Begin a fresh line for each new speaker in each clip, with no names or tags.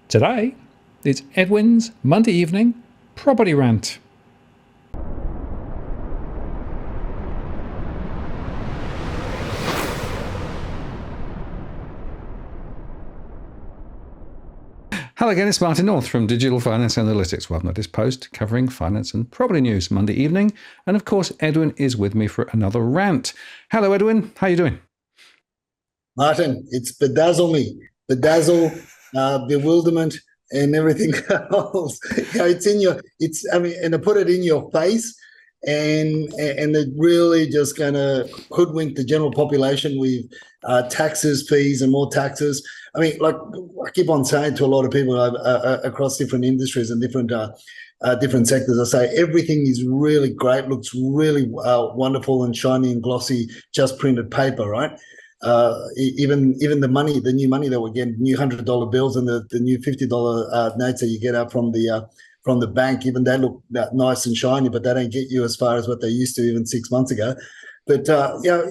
Today, it's Edwin's Monday evening property rant. Hello again, it's Martin North from Digital Finance Analytics. Welcome to this post covering finance and property news Monday evening. And of course, Edwin is with me for another rant. Hello, Edwin. How are you doing?
Martin, it's bewilderment and everything else. And I put it in your face, and it really just kind of hoodwinked the general population with taxes, fees, and more taxes. I mean, like I keep on saying to a lot of people across different industries and different sectors, I say everything is really great, looks really wonderful and shiny and glossy, just printed paper, right? Even the money, the new money that we're getting, new $100 bills and the new $50 notes that you get out from the bank, even they look nice and shiny, but they don't get you as far as what they used to even 6 months ago. But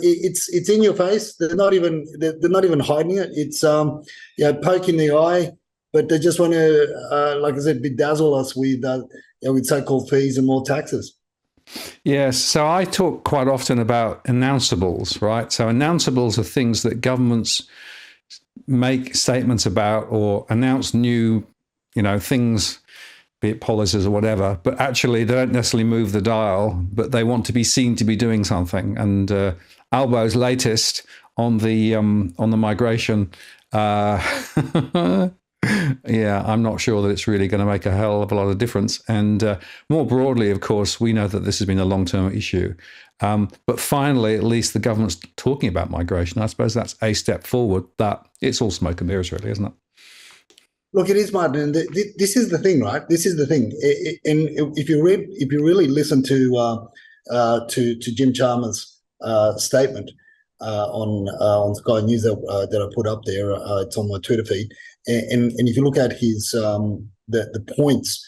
it's in your face. They're not even hiding it. It's poking the eye, but they just want to, like I said, bedazzle us with so-called fees and more taxes.
Yes, so I talk quite often about announcables, right? So announcables are things that governments make statements about or announce new, things, be it policies or whatever, but actually they don't necessarily move the dial, but they want to be seen to be doing something. And Albo's latest on the migration, yeah, I'm not sure that it's really going to make a hell of a lot of difference. And more broadly, of course, we know that this has been a long-term issue. But finally, at least the government's talking about migration. I suppose that's a step forward. That it's all smoke and mirrors, really, isn't it?
Look, it is, Martin. This is the thing, right? This is the thing. And if you really listen to Jim Chalmers' statement on Sky News that I put up there, it's on my Twitter feed. And if you look at his the points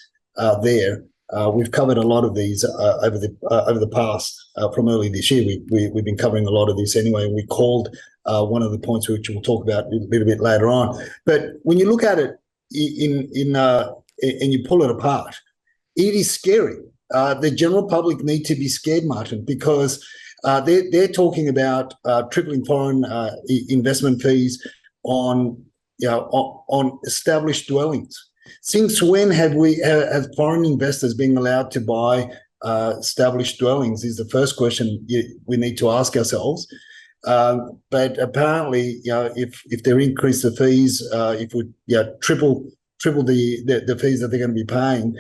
there, we've covered a lot of these over the past from early this year. We've been covering a lot of this anyway. And we called one of the points which we'll talk about a little bit later on. But when you look at it and you pull it apart, it is scary. The general public need to be scared, Martin, because they're talking about tripling foreign investment fees on established dwellings. Since when have foreign investors been allowed to buy established dwellings? Is the first question we need to ask ourselves. But apparently, if they increase the fees, if we triple the fees that they're going to be paying,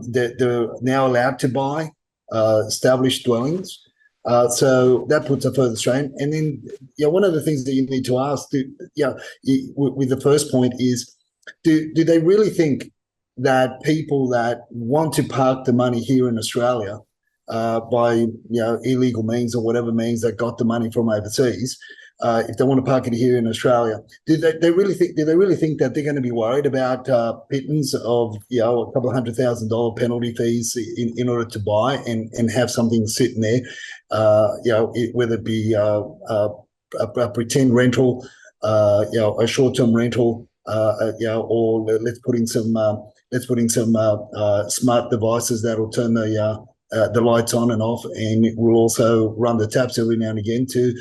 they're now allowed to buy established dwellings. So that puts a further strain. And then, one of the things that you need to ask, with the first point is, do they really think that people that want to park the money here in Australia by illegal means or whatever means that got the money from overseas, if they want to park it here in Australia, do they really think that they're going to be worried about pittance of a couple of $100,000 penalty fees in order to buy and have something sitting there, whether it be a pretend rental, a short-term rental, or let's put in some smart devices that'll turn the lights on and off, and it will also run the taps every now and again to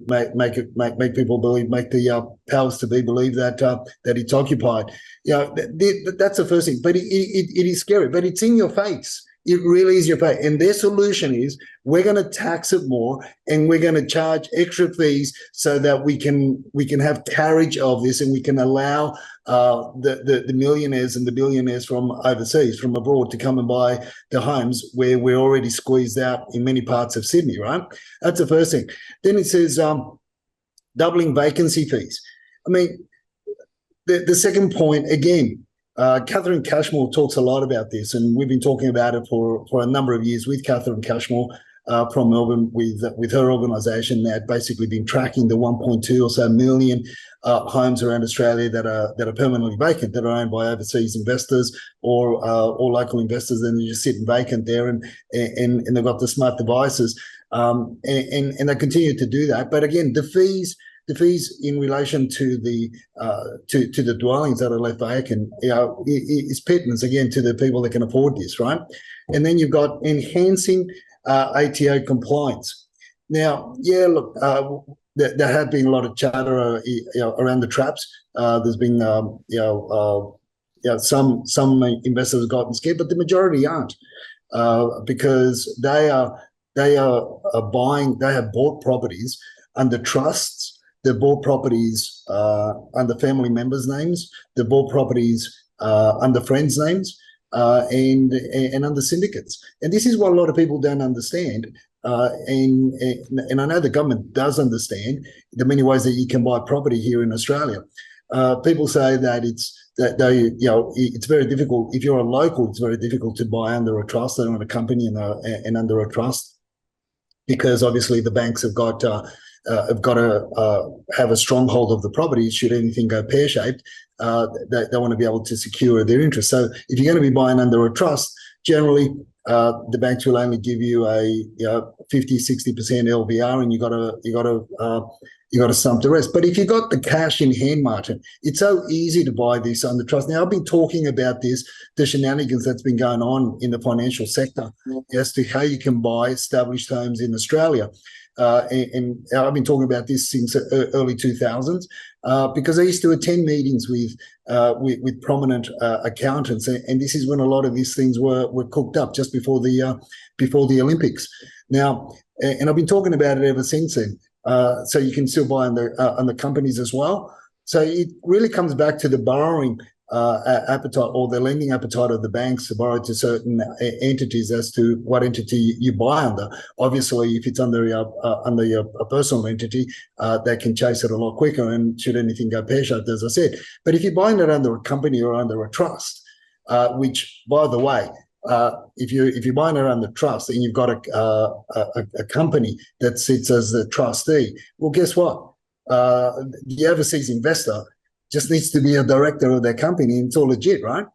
make people believe, make the powers to be believe that it's occupied. That's the first thing. But it is scary. But it's in your face. It really is your face. And their solution is we're going to tax it more and we're going to charge extra fees so that we can have carriage of this and we can allow the millionaires and the billionaires from overseas, from abroad, to come and buy the homes where we're already squeezed out in many parts of Sydney, right? That's the first thing. Then it says doubling vacancy fees. I mean, the second point, again, Catherine Cashmore talks a lot about this, and we've been talking about it for a number of years with Catherine Cashmore from Melbourne, with her organisation that basically been tracking the 1.2 or so million homes around Australia that are permanently vacant, that are owned by overseas investors or local investors, and they're just sitting vacant there, and they've got the smart devices, and they continue to do that. But again, the fees the fees in relation to the to the dwellings that are left vacant, is pittance again to the people that can afford this, right? And then you've got enhancing ATO compliance. Now, yeah, look, there have been a lot of chatter around the traps. There's been some investors have gotten scared, but the majority aren't, because they are buying. They have bought properties under trusts. They've bought properties under family members' names. They've bought properties under friends' names, and under syndicates. And this is what a lot of people don't understand. And I know the government does understand the many ways that you can buy property here in Australia. People say that it's very difficult. If you're a local, it's very difficult to buy under a trust and on a company and under a trust, because obviously the banks have got to have a stronghold of the property. Should anything go pear-shaped, they want to be able to secure their interest. So if you're going to be buying under a trust, generally the banks will only give you a 50-60% LVR, and you got to stump the rest. But if you got the cash in hand, Martin, it's so easy to buy this under trust. Now, I've been talking about the shenanigans that's been going on in the financial sector as to how you can buy established homes in Australia. And I've been talking about this since early 2000s, because I used to attend meetings with prominent accountants, and this is when a lot of these things were cooked up just before the Olympics. Now, and I've been talking about it ever since then. So you can still buy on the companies as well. So it really comes back to the borrowing appetite, or the lending appetite of the banks to borrow to certain entities as to what entity you buy under. Obviously, if it's under a personal entity, they can chase it a lot quicker, and should anything go pear-shaped, as I said. But if you're buying it under a company or under a trust, which, by the way, if you're buying it under trust and you've got a company that sits as the trustee, well, guess what? The overseas investor just needs to be a director of their company, and it's all legit, right?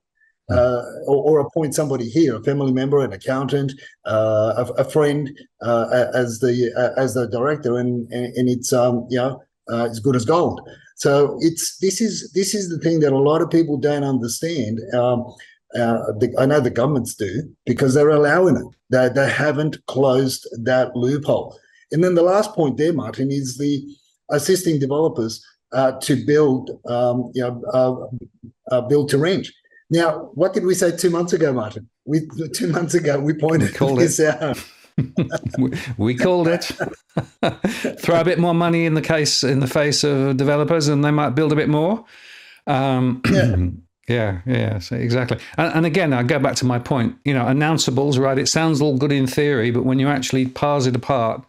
Or appoint somebody here, a family member, an accountant, a friend, as the director, and it's as good as gold. So this is the thing that a lot of people don't understand. I know the governments do, because they're allowing it. They haven't closed that loophole. And then the last point there, Martin, is the assisting developers to build to rent. Now, what did we say 2 months ago, Martin? 2 months ago we pointed this out.
We called it. Throw a bit more money in the face of developers, and they might build a bit more. Yeah, so exactly. And again, I go back to my point, announceables, right? It sounds all good in theory, but when you actually parse it apart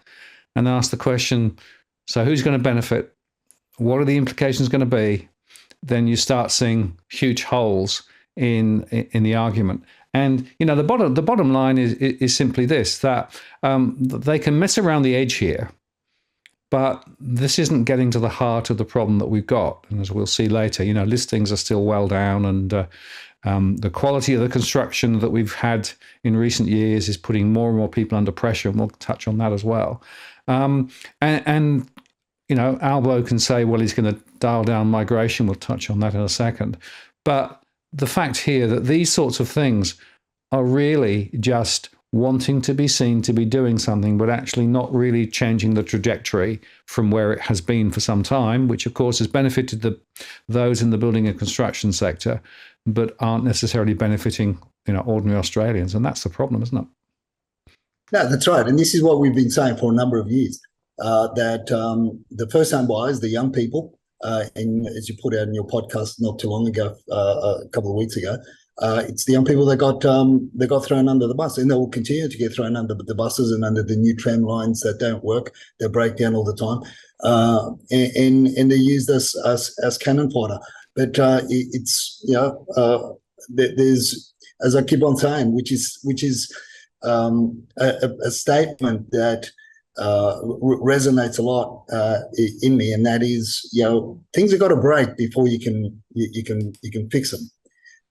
and ask the question, so who's going to benefit? What are the implications going to be? Then you start seeing huge holes in the argument. And, the bottom line is simply this, that they can mess around the edge here, but this isn't getting to the heart of the problem that we've got. And as we'll see later, listings are still well down, and the quality of the construction that we've had in recent years is putting more and more people under pressure, and we'll touch on that as well. Albo can say, well, he's going to dial down migration. We'll touch on that in a second. But the fact here that these sorts of things are really just wanting to be seen to be doing something, but actually not really changing the trajectory from where it has been for some time, which of course has benefited those in the building and construction sector, but aren't necessarily benefiting ordinary Australians. And that's the problem, isn't it?
No, that's right. And this is what we've been saying for a number of years, that the first-time buyers, the young people, and as you put out in your podcast not too long ago, a couple of weeks ago, it's the young people that got thrown under the bus, and they will continue to get thrown under the buses and under the new tram lines that don't work. They break down all the time, and they're used as cannon fodder. But it's there's, as I keep on saying, which is a statement that resonates a lot in me, and that is, things have got to break before you can fix them.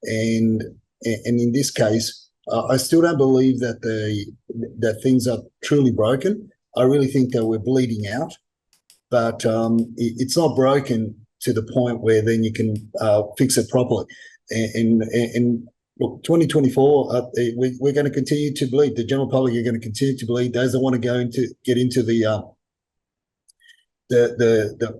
And in this case, I still don't believe that things are truly broken. I really think that we're bleeding out, but it's not broken to the point where then you can fix it properly. And look, 2024, we're going to continue to bleed. The general public are going to continue to bleed. Those that want to get into the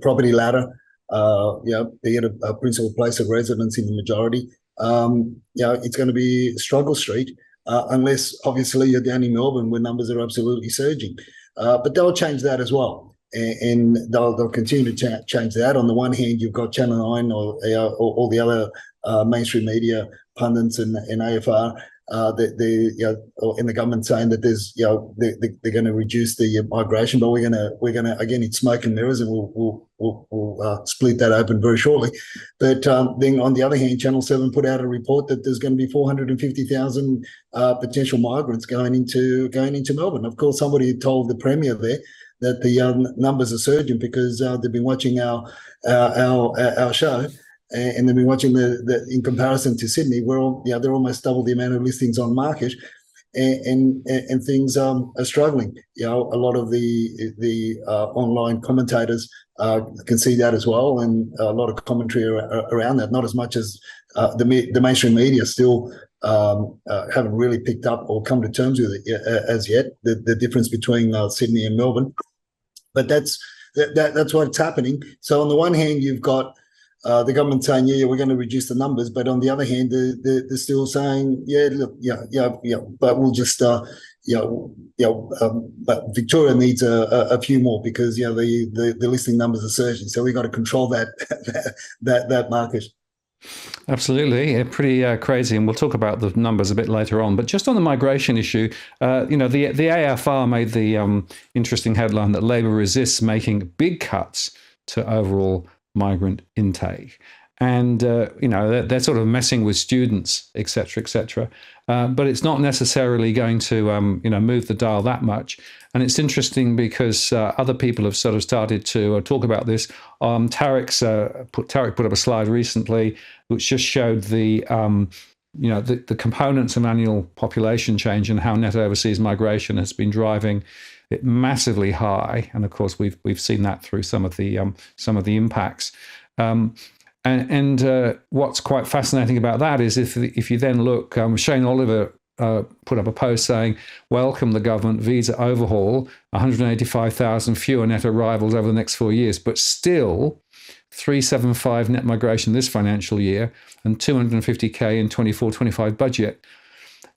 property ladder, be it a principal place of residence in the majority, it's going to be struggle street, unless obviously you're down in Melbourne where numbers are absolutely surging. But they'll change that as well. And they'll continue to change that. On the one hand, you've got Channel 9 or all the other mainstream media pundits and AFR, in the government saying that there's, they're going to reduce the migration, but we're going to again, it's smoke and mirrors, and we'll split that open very shortly. But then on the other hand, Channel 7 put out a report that there's going to be 450,000 potential migrants going into Melbourne. Of course, somebody told the Premier there that the numbers are surging because they've been watching our show, and they've been watching the in comparison to Sydney, they're almost double the amount of listings on market, and things are struggling. A lot of the online commentators can see that as well, and a lot of commentary around that. Not as much as the mainstream media still haven't really picked up or come to terms with it as yet. The difference between Sydney and Melbourne. But that's what's happening. So on the one hand, you've got the government saying, we're going to reduce the numbers, but on the other hand, they're still saying, but we'll just, but Victoria needs a few more because the listing numbers are surging. So we've got to control that market.
Absolutely, pretty crazy, and we'll talk about the numbers a bit later on. But just on the migration issue, the AFR made the interesting headline that Labor resists making big cuts to overall migrant intake, and they're sort of messing with students, etc., etc. But it's not necessarily going to move the dial that much. And it's interesting because other people have sort of started to talk about this. Tarek put up a slide recently which just showed the components of annual population change and how net overseas migration has been driving it massively high. And of course, we've seen that through some of the impacts. And what's quite fascinating about that is if you then look, Shane Oliver put up a post saying, welcome the government visa overhaul, 185,000 fewer net arrivals over the next 4 years, but still 375 net migration this financial year and 250k in 24-25 budget.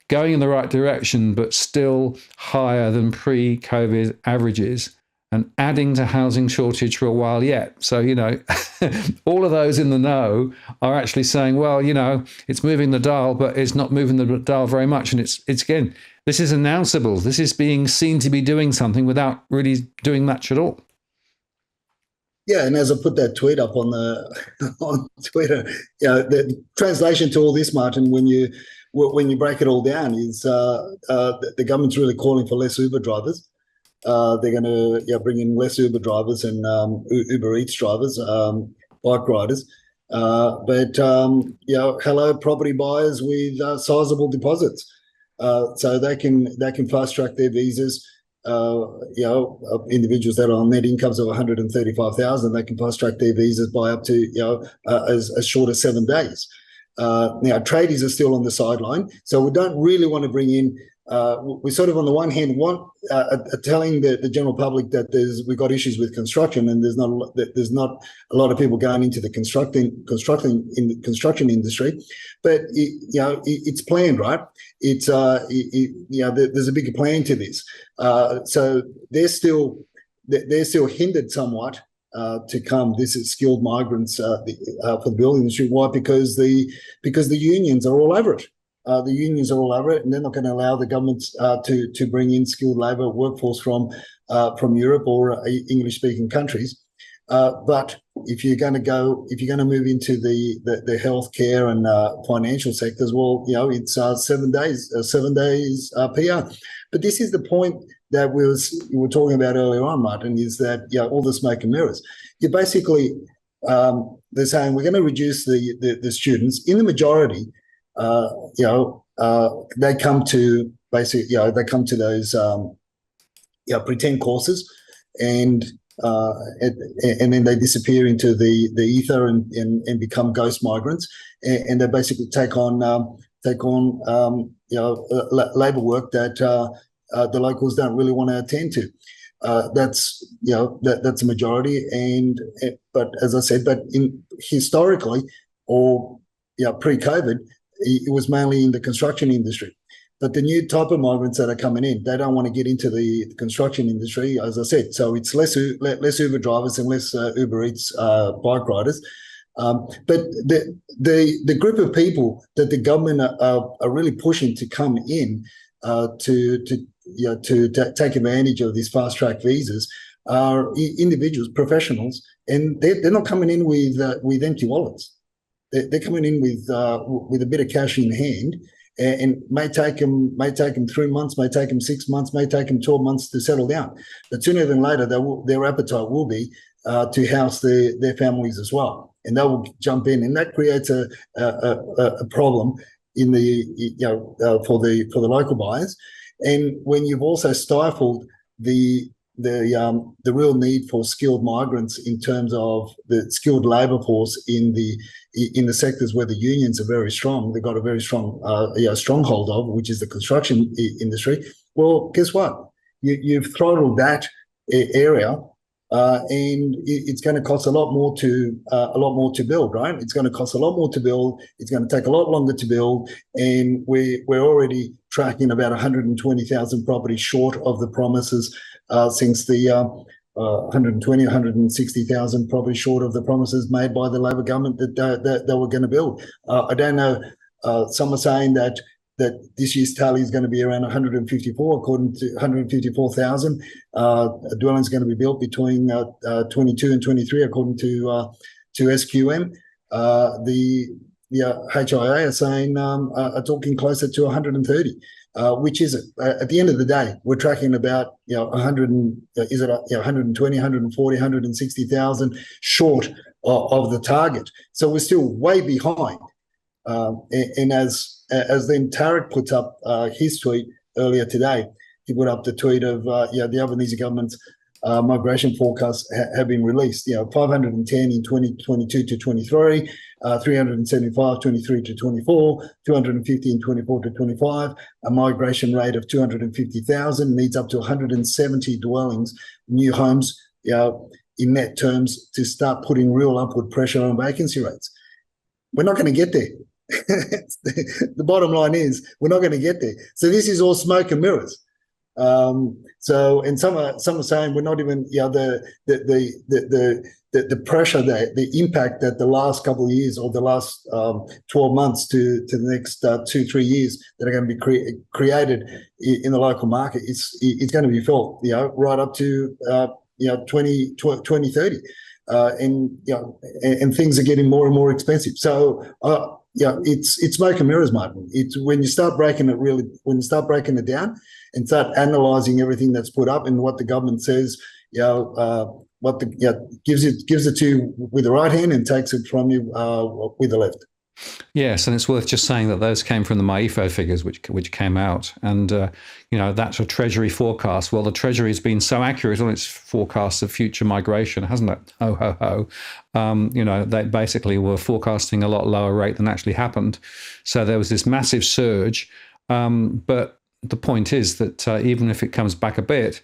Going in the right direction, but still higher than pre-COVID averages, and adding to housing shortage for a while yet. So, all of those in the know are actually saying, well, it's moving the dial, but it's not moving the dial very much. And it's again, this is announceables. This is being seen to be doing something without really doing much at all.
Yeah, and as I put that tweet up on Twitter, the translation to all this, Martin, when you break it all down, is the government's really calling for less Uber drivers. They're going to bring in less Uber drivers and Uber Eats drivers, bike riders. But hello, property buyers with sizable deposits, so they can fast track their visas. Individuals that are on net incomes of 135,000, they can fast track their visas by up to as short as 7 days. Now, tradies are still on the sideline, so we don't really want to bring in. We sort of, on the one hand, want telling the general public that we've got issues with construction, and there's not a lot of people going into the construction industry, but it's planned, right? It's there's a bigger plan to this, so they're still hindered somewhat to come. This is skilled migrants for the building industry. Why? Because the unions are all over it. The unions are all over it, and they're not going to allow the government to bring in skilled labour workforce from Europe or English-speaking countries. But if you're going to move into the healthcare and financial sectors, well, it's 7 days PR. But this is the point that we were talking about earlier on, Martin, is that all the smoke and mirrors. You basically they're saying we're going to reduce the students in the majority. They come to those pretend courses, and and then they disappear into the ether and become ghost migrants, and they basically take on labour work that the locals don't really want to attend to. That's that's a majority, but as I said, historically or pre-COVID, it was mainly in the construction industry. But the new type of migrants that are coming in, they don't want to get into the construction industry, as I said. So it's less Uber drivers and less Uber Eats bike riders. But the group of people that the government are really pushing to come in to take advantage of these fast track visas are individuals, professionals, and they're not coming in with empty wallets. They're coming in with a bit of cash in hand, and may take them 3 months, may take them 6 months, may take them 12 months to settle down. But sooner than later, their appetite will be to house their families as well, and they will jump in, and that creates a problem in the for the local buyers. And when you've also stifled the real need for skilled migrants in terms of the skilled labour force in the sectors where the unions are very strong, they've got a very strong stronghold of, which is the construction industry. Well, guess what? You've throttled that area, and it's going to cost a lot more to build, right? It's going to cost a lot more to build. It's going to take a lot longer to build, and we're already tracking about 120,000 properties short of the promises since the 120, 160,000 properties short of the promises made by the Labor government that they were going to build. I don't know. Some are saying that this year's tally is going to be around 154, according to 154,000 dwellings going to be built between 22 and 23, according to SQM. The HIA are saying are talking closer to 130, which is at the end of the day we're tracking about 120, 140, 160,000 short of the target. So we're still way behind. And as then Tarek puts up his tweet earlier today, he put up the tweet of the Albanese government's migration forecasts have been released. 510 in 2022 to 23, 375 23 to 24, 250 in 24 to 25. A migration rate of 250,000 needs up to 170 dwellings, new homes, in net terms, to start putting real upward pressure on vacancy rates. We're not going to get there. The bottom line is we're not going to get there. So this is all smoke and mirrors. And some are saying we're not even the pressure, the impact that the last couple of years or the last 12 months to the next 2-3 years that are going to be created in the local market, it's going to be felt right up to 2030, and things are getting more and more expensive. So it's smoke and mirrors, Martin. It's when you start breaking it down and start analysing everything that's put up and what the government says, gives it to you with the right hand and takes it from you with the left.
Yes, and it's worth just saying that those came from the MyEFO figures, which came out, and that's a Treasury forecast. Well, the Treasury has been so accurate on its forecasts of future migration, hasn't it? Ho ho ho! They basically were forecasting a lot lower rate than actually happened. So there was this massive surge, but the point is that even if it comes back a bit,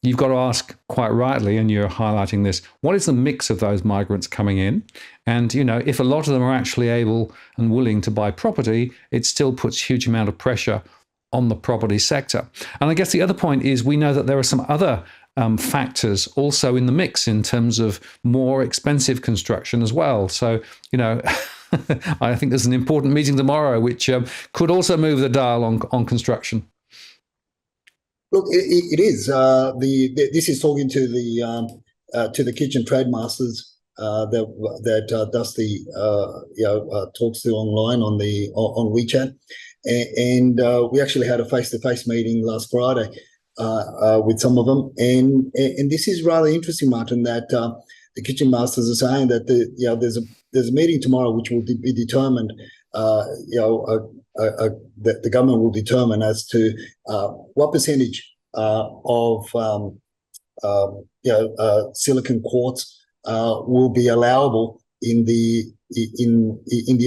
you've got to ask quite rightly, and you're highlighting this, what is the mix of those migrants coming in? And, if a lot of them are actually able and willing to buy property, it still puts a huge amount of pressure on the property sector. And I guess the other point is we know that there are some other factors also in the mix in terms of more expensive construction as well. So, I think there's an important meeting tomorrow which could also move the dial on construction.
Look, it is. This is talking to the kitchen trade masters that Dusty talks to online on WeChat, and we actually had a face-to-face meeting last Friday with some of them, and this is rather interesting, Martin, that the kitchen masters are saying that there's a meeting tomorrow which will be determined. That the government will determine as to what percentage of silicon quartz will be allowable in the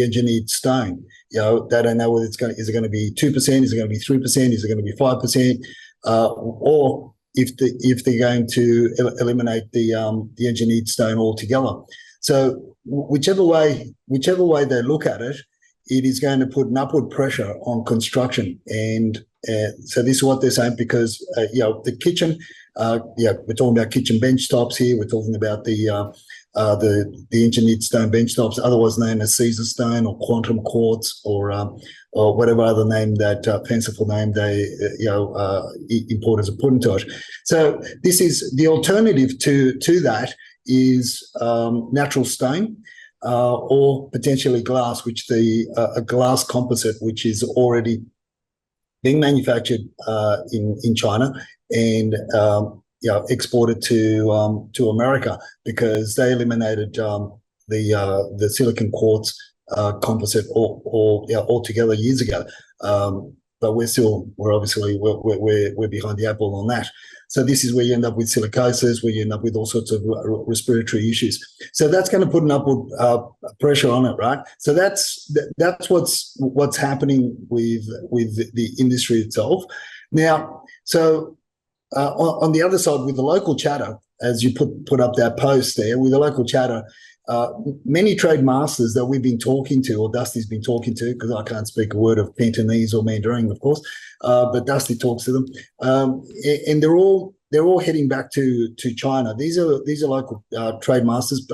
engineered stone. They don't know whether is it going to be 2%, is it going to be 3%, is it going to be 5%, or if they're going to eliminate the engineered stone altogether. So whichever way they look at it, it is going to put an upward pressure on construction. And so this is what they're saying, because the kitchen, we're talking about kitchen bench tops here. We're talking about the engineered stone bench tops, otherwise known as Caesar stone or quantum quartz or whatever other name, that fanciful name they importers are putting to it. So this is the alternative to that is natural stone. Or potentially glass, which a glass composite, which is already being manufactured in China and exported to America, because they eliminated the silicon quartz composite altogether years ago. But we're obviously behind the apple on that. So this is where you end up with silicosis, where you end up with all sorts of respiratory issues. So that's going to put an upward pressure on it, right? So that's what's happening with the industry itself. Now, so on the other side, with the local chatter, as you put up that post there, with the local chatter, many trade masters that we've been talking to, or Dusty's been talking to, because I can't speak a word of Cantonese or Mandarin, of course, but Dusty talks to them, and they're all heading back to China. These are local trade masters.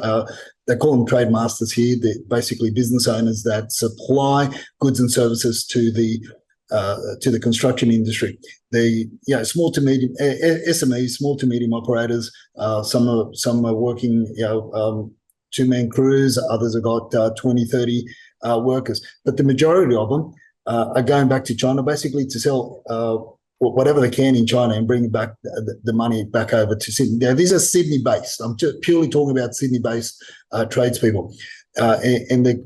They call them trade masters here. They're basically business owners that supply goods and services to the construction industry. Small to medium SMEs, small to medium operators. Some are working, two-man crews, others have got 20, 30 workers. But the majority of them are going back to China basically to sell whatever they can in China and bring back the money back over to Sydney. Now, these are Sydney-based. I'm just purely talking about Sydney-based tradespeople. And they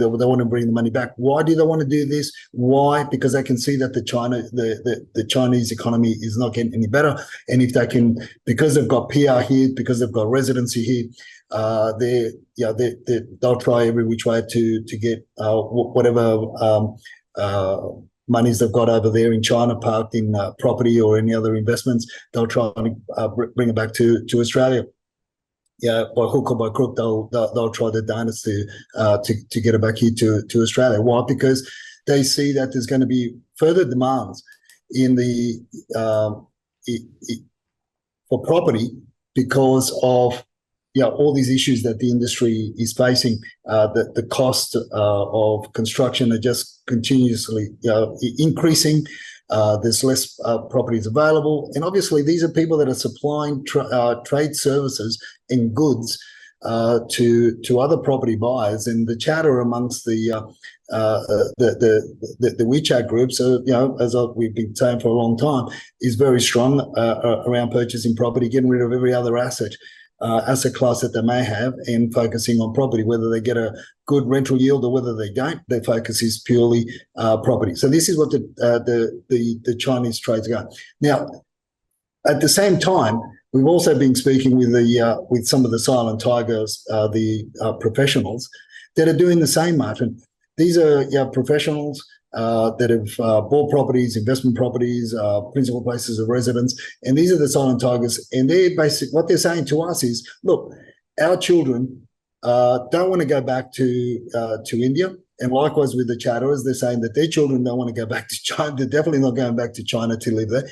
want to bring the money back. Why do they want to do this? Why? Because they can see that the Chinese economy is not getting any better, and if they can, because they've got PR here, because they've got residency here, they'll try every which way to get whatever monies they've got over there in China parked in property or any other investments. They'll try and bring it back to Australia. By hook or by crook, they'll try their darnest to get it back here to Australia. Why? Because they see that there's going to be further demands in for property because of all these issues that the industry is facing. The cost of construction are just continuously increasing. There's less properties available, and obviously these are people that are supplying trade services and goods to other property buyers. And the chatter amongst the WeChat groups, as we've been saying for a long time, is very strong around purchasing property, getting rid of every other asset class that they may have, and focusing on property. Whether they get a good rental yield or whether they don't, their focus is purely property. So this is what the Chinese trades are going. Now, at the same time, we've also been speaking with some of the silent tigers, the professionals that are doing the same, Martin. These are professionals that have bought properties, investment properties, principal places of residence, and these are the silent tigers. And what they're saying to us is, look, our children don't want to go back to India, and likewise with the chatterers, they're saying that their children don't want to go back to China. They're definitely not going back to China to live there,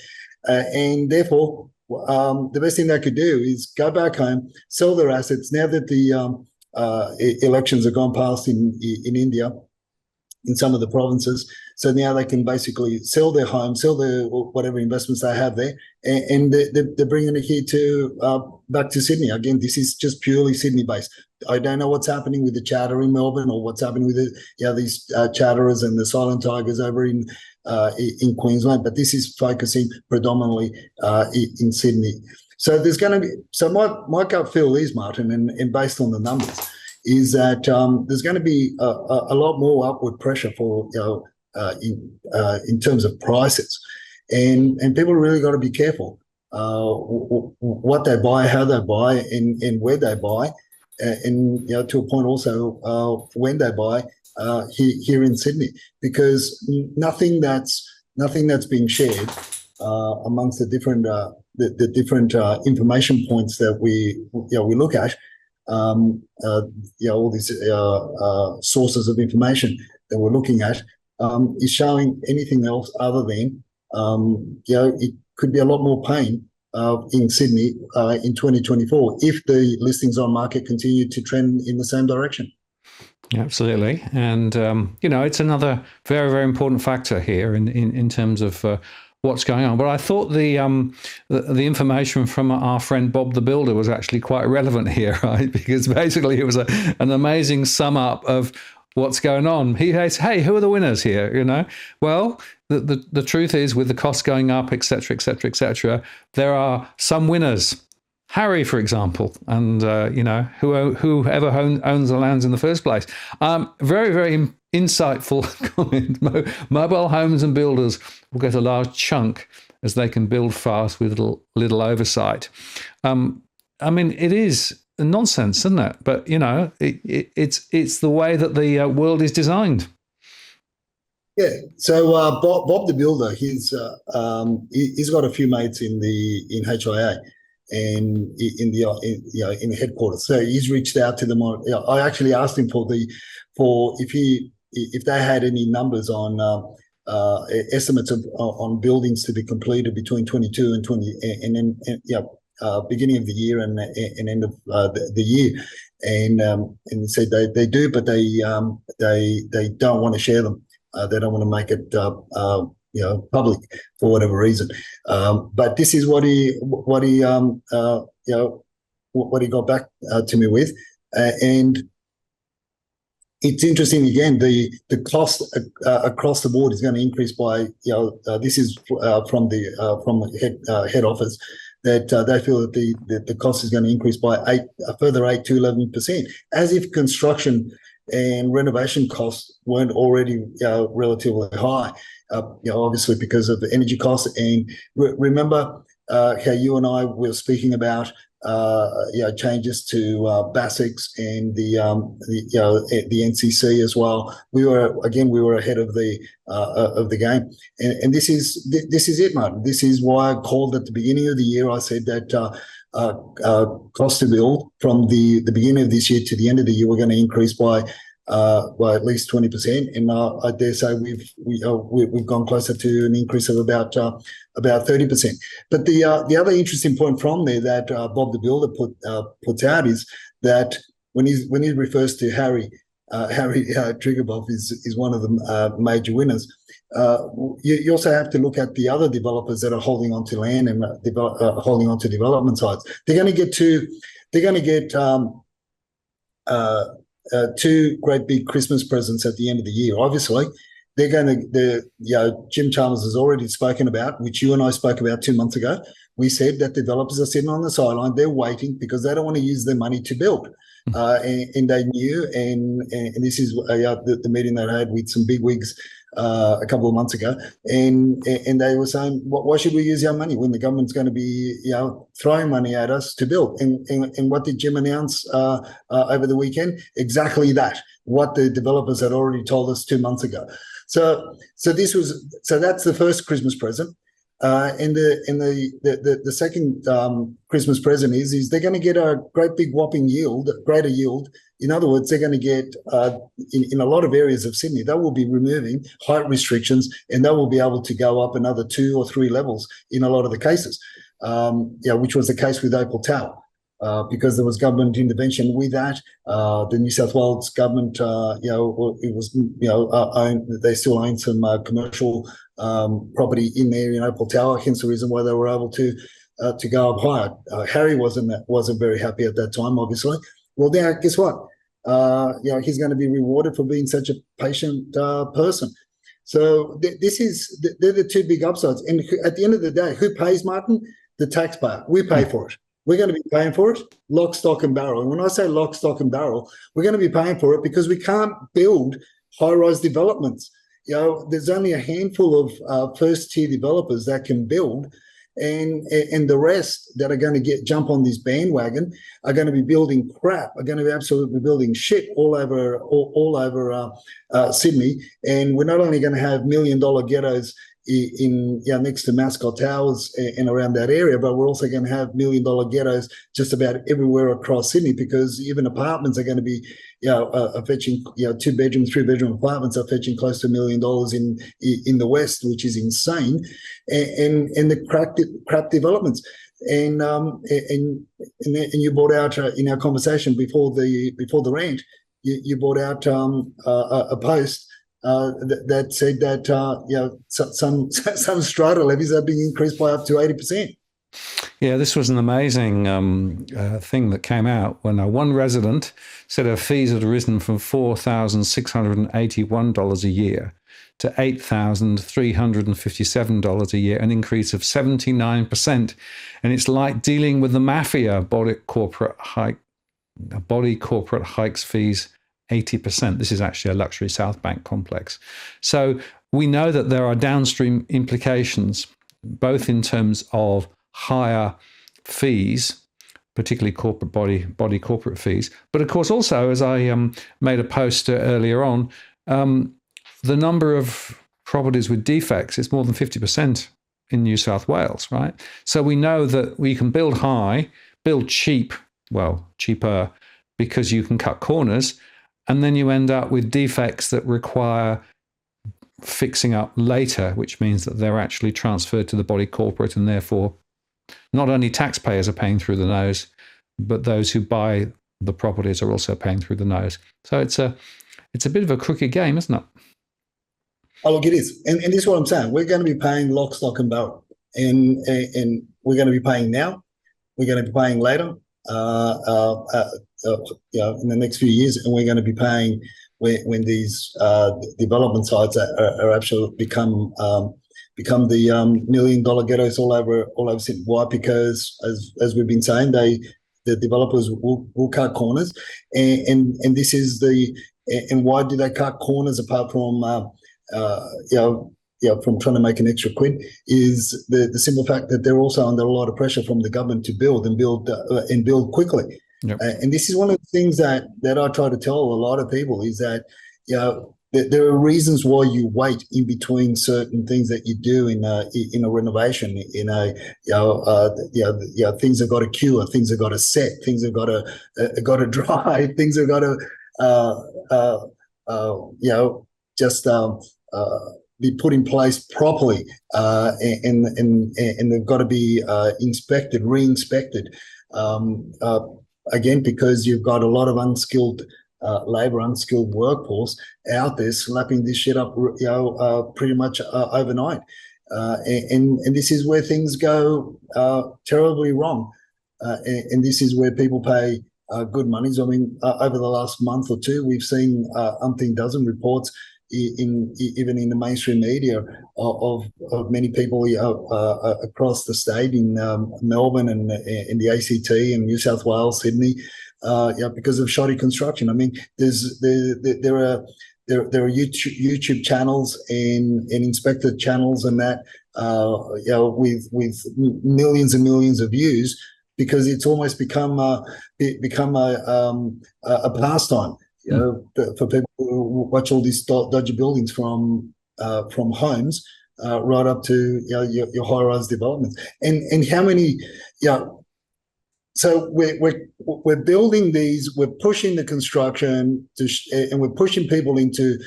and therefore, the best thing they could do is go back home, sell their assets. Now that the elections have gone past in India, in some of the provinces, so now they can basically sell their home, sell their whatever investments they have there, and they're bringing it here back to Sydney. Again, this is just purely Sydney based. I don't know what's happening with the chatter in Melbourne, or what's happening with these chatterers and the silent tigers over in Queensland, but this is focusing predominantly in Sydney. So there's going to be, so my gut feel is, Martin, and based on the numbers, is that there's going to be a lot more upward pressure for in terms of prices, and people really got to be careful what they buy, how they buy, and where they buy, and to a point also when they buy here in Sydney, because nothing that's being shared amongst the different information points that we look at. All these sources of information that we're looking at is showing anything else other than it could be a lot more pain in Sydney in 2024 if the listings on market continue to trend in the same direction.
Absolutely. And, it's another very, very important factor here in terms of what's going on. But I thought the information from our friend Bob the Builder was actually quite relevant here, right? Because basically it was an amazing sum up of what's going on. He says, hey, who are the winners here? Well, the truth is, with the costs going up, et cetera, et cetera, et cetera, there are some winners. Harry, for example, and whoever owns the lands in the first place. Very, very insightful comment. Mobile homes and builders will get a large chunk as they can build fast with little oversight. It is nonsense, isn't it? But it's the way that the world is designed.
Yeah. So Bob the Builder, he's got a few mates in HIA. And in the headquarters, so he's reached out to them. I actually asked him for if they had any numbers on estimates on buildings to be completed between 22 and 20, and then beginning of the year and end of the year, and he said they do, but they don't want to share them. They don't want to make it public for whatever reason. But this is what he got back to me with, and it's interesting. Again, the cost across the board is going to increase by this is from head office, that they feel that the cost is going to increase by a further 8 to 11%, as if construction and renovation costs weren't already relatively high. Obviously because of the energy costs. And remember how you and I were speaking about changes to BASICs and the NCC as well. We were ahead of the game, and this is it, Martin. This is why I called at the beginning of the year. I said that cost to build from the beginning of this year to the end of the year, we're going to increase by at least 20%, and I dare say we've gone closer to an increase of about 30%. But the other interesting point from there that Bob the Builder puts out is that when he refers to Harry Triggerboff is one of the major winners. You also have to look at the other developers that are holding on to land and holding on to development sites. They're going to get two great big Christmas presents at the end of the year. Obviously, Jim Chalmers has already spoken about, which you and I spoke about 2 months ago. We said that developers are sitting on the sideline. They're waiting because they don't want to use their money to build. And they knew, and this is the meeting that I had with some big wigs a couple of months ago, and they were saying, why should we use our money when the government's going to be throwing money at us to build? And what did Jim announce over the weekend? Exactly that, what the developers had already told us 2 months ago. So that's the first Christmas present. And the second Christmas present is they're going to get a great big whopping greater yield. In other words, they're going to get in a lot of areas of Sydney, they will be removing height restrictions, and they will be able to go up another 2 or 3 levels in a lot of the cases, which was the case with Opal Tower. Because there was government intervention with that. The New South Wales government, it was, they still own some commercial property in there in Opal Tower, hence the reason why they were able to go up higher. Harry wasn't very happy at that time, obviously. Well, now guess what? He's going to be rewarded for being such a patient person. So they're the two big upsides. And at the end of the day, who pays, Martin? The taxpayer. We pay for it. We're going to be paying for it, lock, stock, and barrel. And when I say lock, stock, and barrel, we're going to be paying for it because we can't build high-rise developments. There's only a handful of first-tier developers that can build, and the rest that are going to jump on this bandwagon are going to be building crap, are going to be absolutely building shit all over Sydney. And we're not only going to have $1 million ghettos in next to Mascot Towers and around that area, but we're also going to have $1 million ghettos just about everywhere across Sydney, because even apartments are going to be fetching 2-bedroom, 3-bedroom apartments are fetching close to $1 million in the West, which is insane, and the crap developments. And you brought out in our conversation before the rant, you brought out a post that said that some strata levies are being increased by up to 80%.
Yeah, this was an amazing thing that came out when one resident said her fees had risen from $4,681 a year to $8,357 a year, an increase of 79%. And it's like dealing with the mafia. Body corporate hikes fees 80%. This is actually a luxury South Bank complex. So we know that there are downstream implications, both in terms of higher fees, particularly corporate body corporate fees, but of course also, as I made a post earlier on, the number of properties with defects is more than 50% in New South Wales, right? So we know that we can build high, build cheap, well, cheaper, because you can cut corners, and then you end up with defects that require fixing up later, which means that they're actually transferred to the body corporate, and therefore not only taxpayers are paying through the nose, but those who buy the properties are also paying through the nose. So it's a bit of a crooked game, isn't it?
Oh, look, it is. And this is what I'm saying. We're going to be paying lock, stock, and barrel. And we're going to be paying now. We're going to be paying later, in the next few years. And we're going to be paying when these development sites are actually become the $1 million ghettos all over Sydney. Why? Because as we've been saying, the developers will cut corners, and this is and why do they cut corners apart from from trying to make an extra quid, is the simple fact that they're also under a lot of pressure from the government to build quickly.
Yep.
And this is one of the things that I try to tell a lot of people, is that there are reasons why you wait in between certain things that you do in a renovation. Things have got to cure, things have got to set, things have got to dry, things have got to be put in place properly, and they've got to be inspected, re-inspected. Again, because you've got a lot of unskilled labor, unskilled workforce out there slapping this shit up, pretty much overnight. And this is where things go terribly wrong. And this is where people pay good monies. I mean, over the last month or two, we've seen umpteen dozen reports even in the mainstream media of many people across the state, in Melbourne and in the ACT and New South Wales, Sydney, because of shoddy construction. I mean, there are YouTube channels and inspected channels and that, with millions and millions of views, because it's almost become a pastime. For people who watch all these dodgy buildings from homes right up to your high-rise developments, and how many, so we're building these, we're pushing the construction and we're pushing people into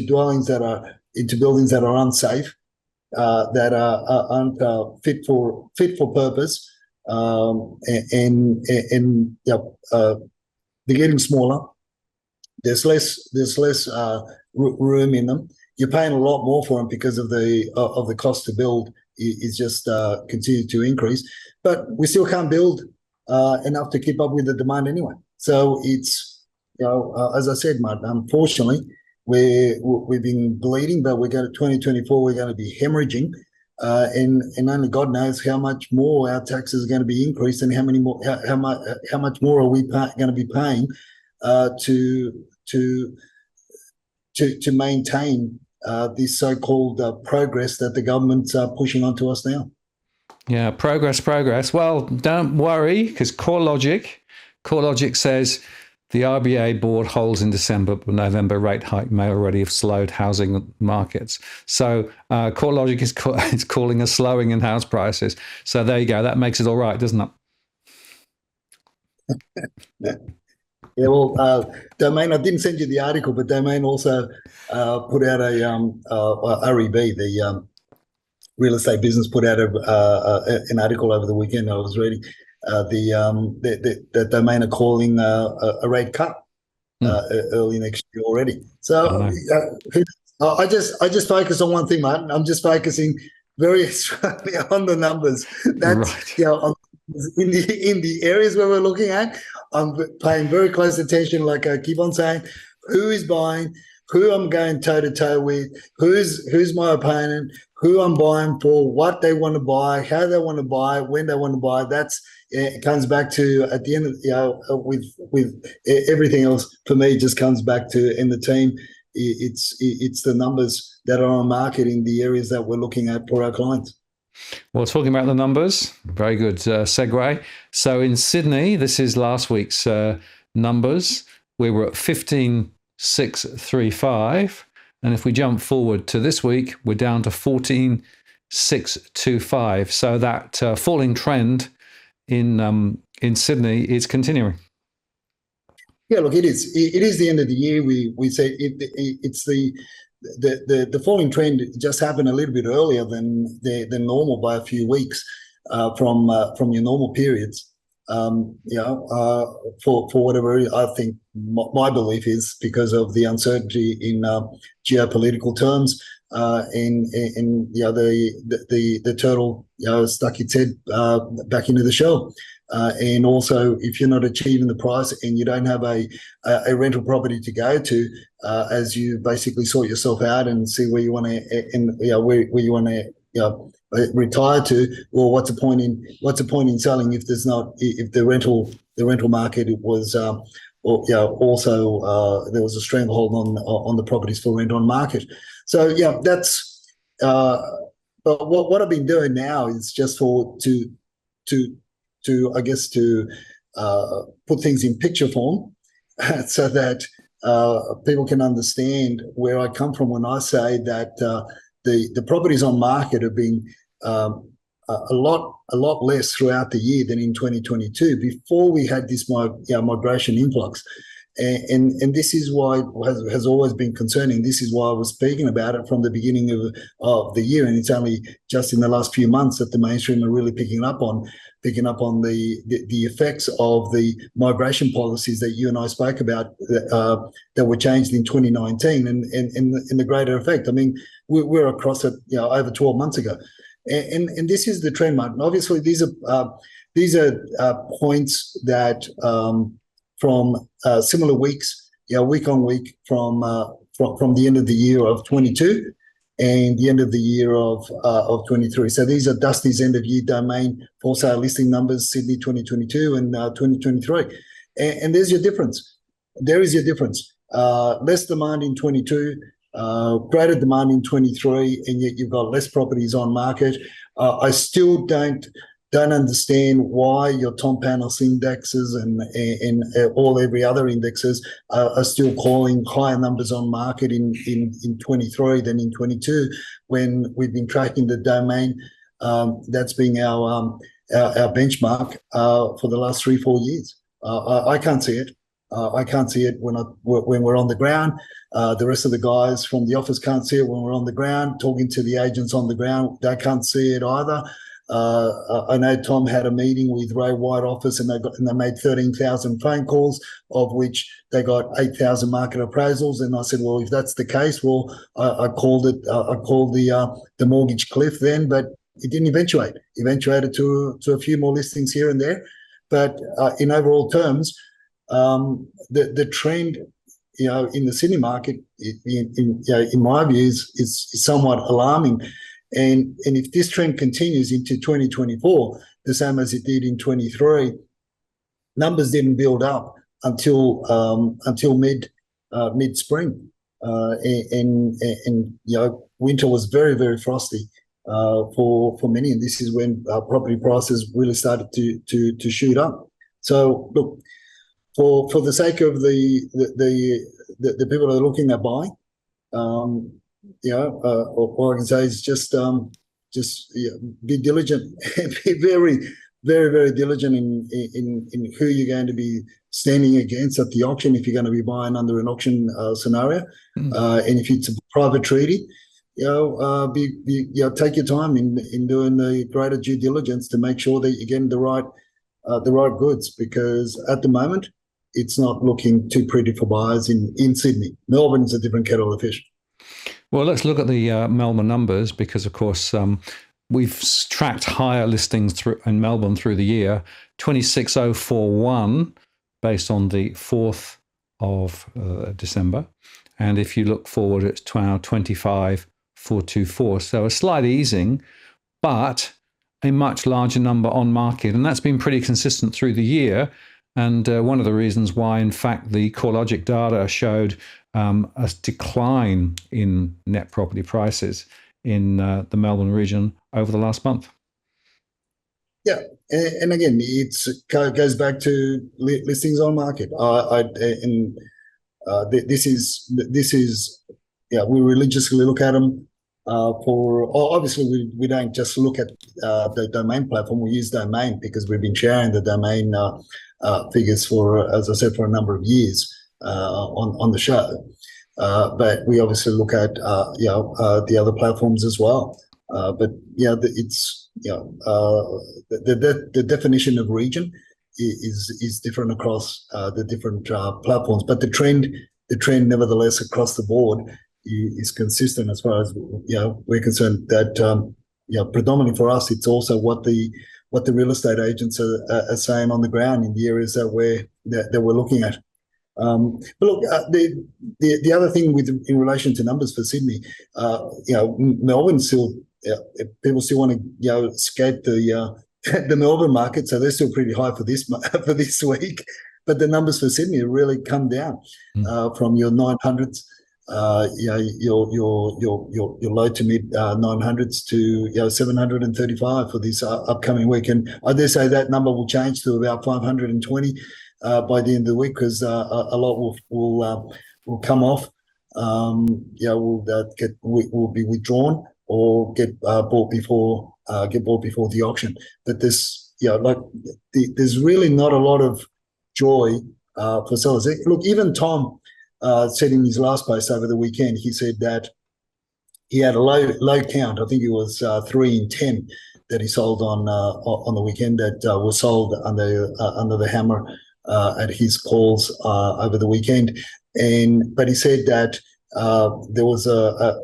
buildings that are unsafe, that aren't fit for purpose, and they're getting smaller. There's less room in them. You're paying a lot more for them because of the cost to build is just continued to increase. But we still can't build enough to keep up with the demand anyway. So it's, as I said, Martin, unfortunately, we've been bleeding, but we're going to 2024. We're going to be hemorrhaging, and only God knows how much more our taxes are going to be increased, and how much more are we going to be paying to maintain this so-called progress that the government's pushing onto us now.
Yeah, progress. Well, don't worry, because core logic says the RBA board holds in December, but November rate hike may already have slowed housing markets. So core logic is calling a slowing in house prices. So there you go. That makes it all right, doesn't it?
Yeah. Yeah, well, Domain, I didn't send you the article, but Domain also put out REB, the real estate business, put out an article over the weekend. I was reading the Domain are calling a rate cut early next year already. So I just focus on one thing, Martin. I'm just focusing very strongly on the numbers. That's
right.
in the areas where we're looking at. I'm paying very close attention. Like I keep on saying, who is buying, who I'm going toe to toe with, who's my opponent, who I'm buying for, what they want to buy, how they want to buy, when they want to buy. It comes back to at the end of with everything else for me. It just comes back to in the team. It's the numbers that are on market in the areas that we're looking at for our clients.
Well, talking about the numbers, very good segue. So in Sydney, this is last week's numbers. We were at 15,635. And if we jump forward to this week, we're down to 14,625. So that falling trend in Sydney is continuing.
Yeah, look, it is. It is the end of the year. We say it's the falling trend just happened a little bit earlier than normal by a few weeks from your normal periods. For whatever reason, I think my belief is because of the uncertainty in geopolitical terms, and the turtle stuck its head back into the shell. And also, if you're not achieving the price and you don't have a rental property to go to, as you basically sort yourself out and see where you want to where you want to retire to, well, what's the point in selling if the rental market was also there was a stranglehold on the properties for rent on market. So that's but what I've been doing now is just to put things in picture form so that people can understand where I come from when I say that the properties on market have been a lot less throughout the year than in 2022 before we had this migration influx. And this is why it has always been concerning. This is why I was speaking about it from the beginning of the year, and it's only just in the last few months that the mainstream are really picking up on the effects of the migration policies that you and I spoke about that were changed in 2019 and the greater effect. I mean, we're across it over 12 months ago, and this is the trend, Martin. Obviously, these are points that from similar weeks, week on week from the end of the year of 22 and the end of the year of 23. So these are Dusty's end of year Domain for sale listing numbers, Sydney 2022 and 2023. And there's your difference. There is your difference. Less demand in 22, greater demand in 23, and yet you've got less properties on market. I still don't understand why your Tom Panos indexes and every other indexes are still calling higher numbers on market in 23 than in 22 when we've been tracking the Domain that's being our benchmark for the last 3-4 years. I can't see it. I can't see it when we're on the ground. The rest of the guys from the office can't see it when we're on the ground. Talking to the agents on the ground, they can't see it either. I know Tom had a meeting with Ray White office, and they made 13,000 phone calls, of which they got 8,000 market appraisals. And I said, well, if that's the case, well, I called the mortgage cliff then, but it didn't eventuate. Eventuated to a few more listings here and there, but in overall terms, the trend, in the Sydney market, in my view, is somewhat alarming. And if this trend continues into 2024, the same as it did in 23, numbers didn't build up until mid spring, and winter was very, very frosty for many, and this is when property prices really started to shoot up. So look, for the sake of the people that are looking at buying, or I can say is just be diligent, be very, very, very diligent in who you're going to be standing against at the auction if you're going to be buying under an auction scenario, and if it's a private treaty, take your time in doing the greater due diligence to make sure that you're getting the right goods, because at the moment it's not looking too pretty for buyers in Sydney. Melbourne is a different kettle of fish.
Well, let's look at the Melbourne numbers, because, of course, we've tracked higher listings in Melbourne through the year. 26,041 based on the 4th of December. And if you look forward, it's 25,424. So a slight easing, but a much larger number on market. And that's been pretty consistent through the year. And one of the reasons why, in fact, the CoreLogic data showed a decline in net property prices in the Melbourne region over the last month.
Yeah, and again, it goes back to listings on market. This is we religiously look at them. Obviously, we don't just look at the domain platform. We use domain because we've been sharing the domain figures for, as I said, for a number of years on the show. But we obviously look at the other platforms as well. But it's the definition of region is different across the different platforms. But the trend nevertheless across the board is consistent as far as we're concerned. That predominantly for us, it's also what the real estate agents are saying on the ground in the areas that we're looking at. But look, the other thing in relation to numbers for Sydney, Melbourne still, people still want to skate the Melbourne market, so they're still pretty high for this week. But the numbers for Sydney have really come down from your 900s, your low to mid 900s to 735 for this upcoming week. And I dare say that number will change to about 520 by the end of the week, because a lot will come off. Will be withdrawn or get bought before the auction. But there's there's really not a lot of joy for sellers. Look, even Tom said in his last post over the weekend, he said that he had a low count. I think it was 3 in 10 that he sold on the weekend, that was sold under the hammer at his calls over the weekend. But he said that there was a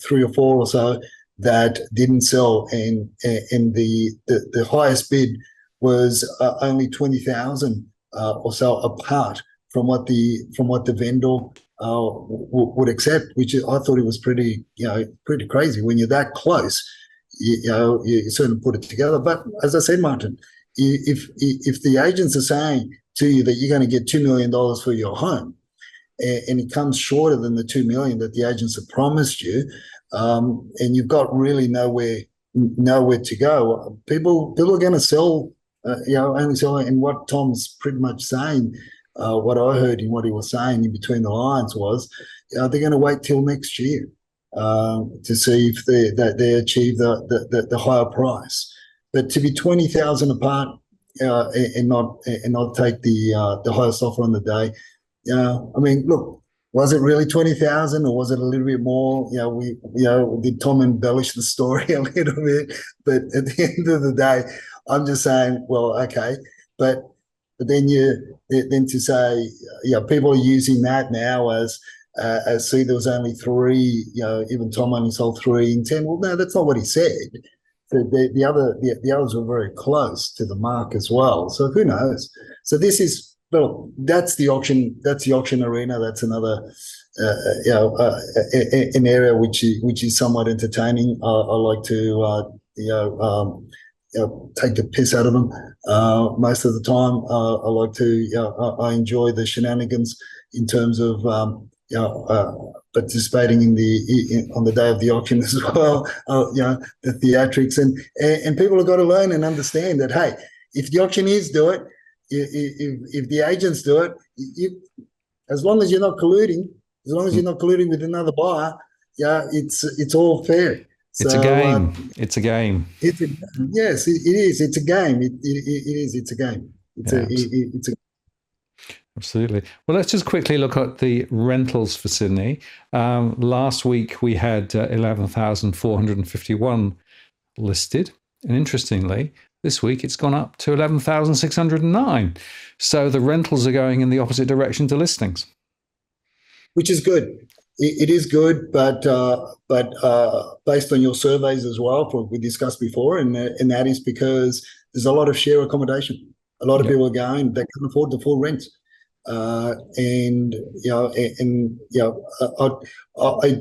3 or 4 or so that didn't sell, and the highest bid was only 20,000 or so apart from what the vendor would accept, which I thought it was pretty crazy. When you're that close, you certainly put it together. But as I said, Martin, if the agents are saying to you that you're going to get $2 million for your home, and it comes shorter than the $2 million that the agents have promised you, and you've got really nowhere to go, people are going to sell, only sell. And what Tom's pretty much saying, what I heard in what he was saying in between the lines was, they're going to wait till next year to see if they achieve the higher price. But to be 20,000 apart and not take the highest offer on the day, I mean, look, was it really 20,000 or was it a little bit more? Did Tom embellish the story a little bit? But at the end of the day, I'm just saying, well, okay, but then to say, people are using that now as see, there was only 3, even Tom only sold 3 in 10. Well, no, that's not what he said. The others were very close to the mark as well. So who knows? So this is, well, that's the auction. That's the auction arena. That's another, an area which is somewhat entertaining. I like to, take the piss out of them. Most of the time, I like to. I enjoy the shenanigans in terms of, participating on the day of the auction as well. The theatrics and people have got to learn and understand that, hey, if the auctioneers do it, if the agents do it, as long as you're not colluding, with another buyer, it's all fair.
It's a game. It's a game.
Yes, it is. It's a game. It is. It's a game. It's a
Absolutely. Well, let's just quickly look at the rentals for Sydney. Last week we had 11,451 listed, and interestingly, this week it's gone up to 11,609. So the rentals are going in the opposite direction to listings,
which is good. It is good, but based on your surveys as well, we discussed before, and that is because there's a lot of share accommodation. A lot of people are going; they can't afford the full rent. I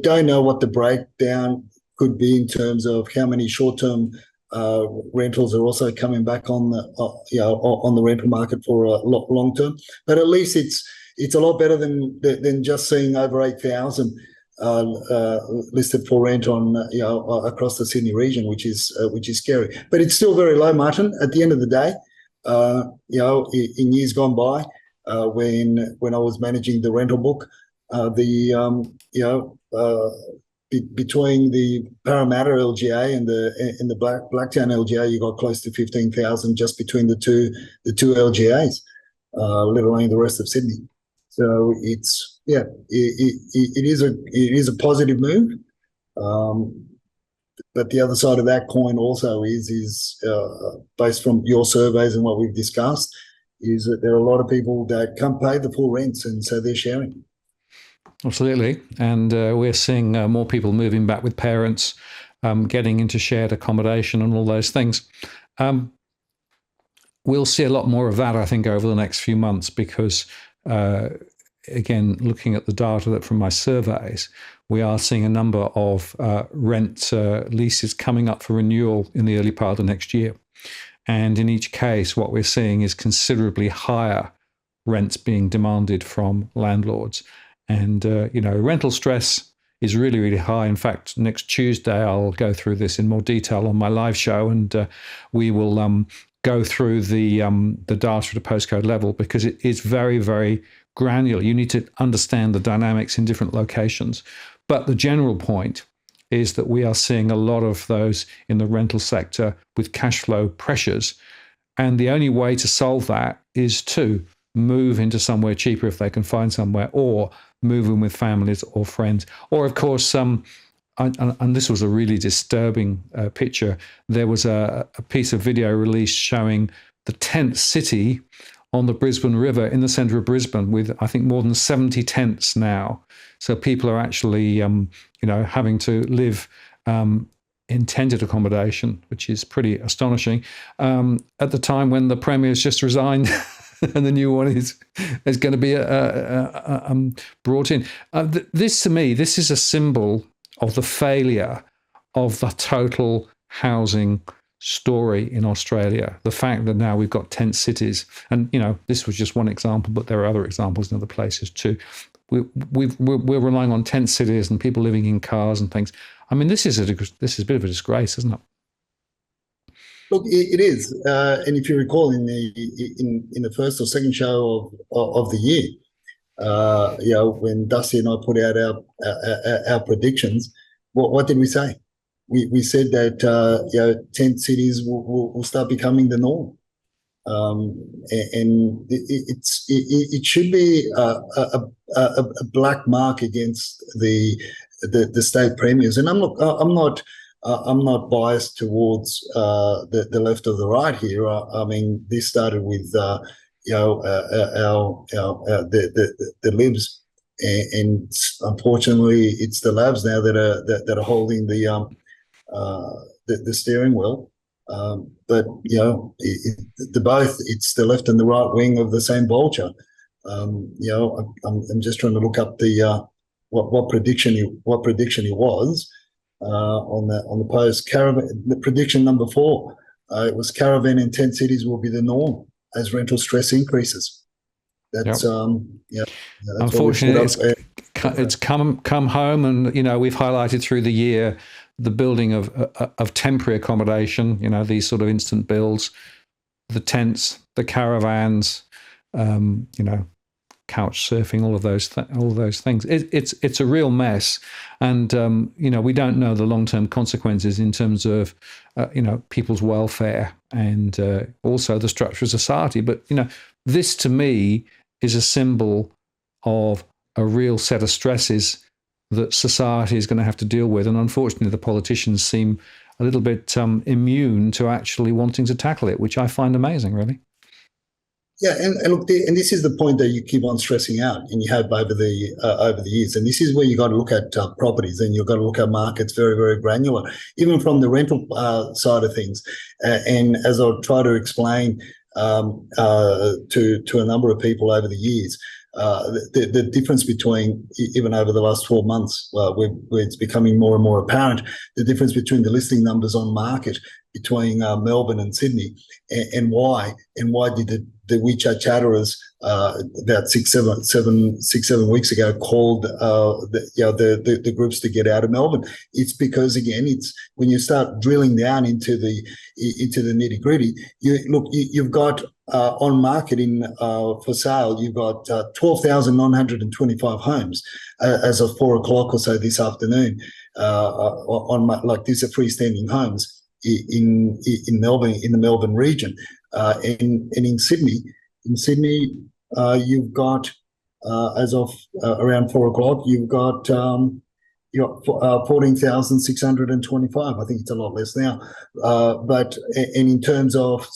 don't know what the breakdown could be in terms of how many short-term rentals are also coming back on the rental market for long term. But at least it's a lot better than just seeing over 8,000 listed for rent on across the Sydney region, which is scary. But it's still very low, Martin. At the end of the day, in years gone by. When I was managing the rental book, between the Parramatta LGA and the Blacktown LGA, you got close to 15,000 just between the two LGAs, let alone the rest of Sydney. So it is a positive move. But the other side of that coin also is based from your surveys and what we've discussed, is that there are a lot of people that can't pay the full rents, and so they're sharing.
Absolutely. And we're seeing more people moving back with parents, getting into shared accommodation and all those things. We'll see a lot more of that, I think, over the next few months because, again, looking at the data from my surveys, we are seeing a number of rent leases coming up for renewal in the early part of next year. And in each case, what we're seeing is considerably higher rents being demanded from landlords. And, rental stress is really, really high. In fact, next Tuesday, I'll go through this in more detail on my live show, and we will go through the data at a postcode level because it is very, very granular. You need to understand the dynamics in different locations. But the general point is that we are seeing a lot of those in the rental sector with cash flow pressures. And the only way to solve that is to move into somewhere cheaper if they can find somewhere, or move in with families or friends. Or, of course, and this was a really disturbing picture. There was a piece of video released showing the tent city on the Brisbane River in the centre of Brisbane with, I think, more than 70 tents now. So people are actually, having to live in tented accommodation, which is pretty astonishing. At the time when the Premier's just resigned and the new one is going to be brought in. This, to me, this is a symbol of the failure of the total housing story in Australia. The fact that now we've got tent cities, and this was just one example, but there are other examples in other places too. We're relying on tent cities and people living in cars and things. I mean, this is a bit of a disgrace, isn't it?
Look, it is, and if you recall, in the first or second show of the year, when Dusty and I put out our predictions, what did we say? We said that tent cities will start becoming the norm, and it should be a black mark against the state premiers. And I'm not biased towards the left or the right here. I mean, this started with the Libs, and unfortunately, it's the Labs now that are holding the steering wheel. But it's the left and the right wing of the same vulture. I'm just trying to look up the what prediction it was on the post. Caravan, the prediction number 4, it was caravan in tent cities will be the norm as rental stress increases. That's
Yep.
yeah, that's what we put
Unfortunately,
up.
it's come home, and we've highlighted through the year the building of temporary accommodation. These sort of instant builds, the tents, the caravans, couch surfing, all of those things. It's a real mess, and we don't know the long term consequences in terms of people's welfare and also the structure of society. But this to me is a symbol of a real set of stresses that society is going to have to deal with, and unfortunately, the politicians seem a little bit immune to actually wanting to tackle it, which I find amazing, really.
Yeah, and look, and this is the point that you keep on stressing out, and you have over the years. And this is where you got to look at properties, and you've got to look at markets very, very granular, even from the rental side of things. And as I'll try to explain to a number of people over the years, the difference between, even over the last 12 months, where it's becoming more and more apparent, the difference between the listing numbers on market between Melbourne and Sydney, and why did the WeChat chatterers about six, seven weeks ago called the groups to get out of Melbourne. It's because, again, it's when you start drilling down into the nitty gritty. You've got on market for sale, you've got 12,925 homes as of 4 o'clock or so this afternoon. Like these are freestanding homes in Melbourne, in the Melbourne region, and in Sydney. In Sydney, you've got as of around 4 o'clock, you've got 14,625. I think it's a lot less now. But in terms of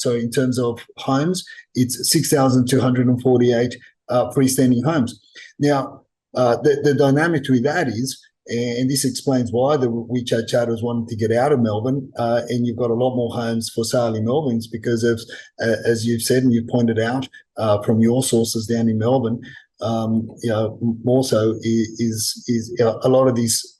homes, it's 6,248 freestanding homes. Now, the dynamic with that is, and this explains why the WeChat chatters wanted to get out of Melbourne, and you've got a lot more homes for sale in Melbourne, because of, as you've said and you've pointed out from your sources down in Melbourne, more so is a lot of these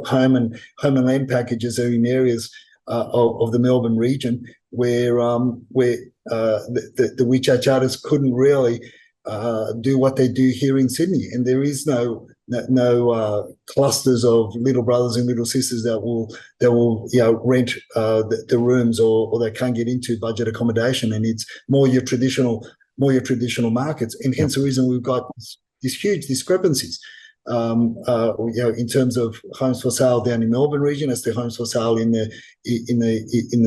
home and land packages are in areas of the Melbourne region where the WeChat chatters couldn't really do what they do here in Sydney, and there is no clusters of little brothers and little sisters that will rent the rooms, or they can't get into budget accommodation, and it's more your traditional markets, and hence the reason we've got these huge discrepancies in terms of homes for sale down in Melbourne region as to homes for sale in the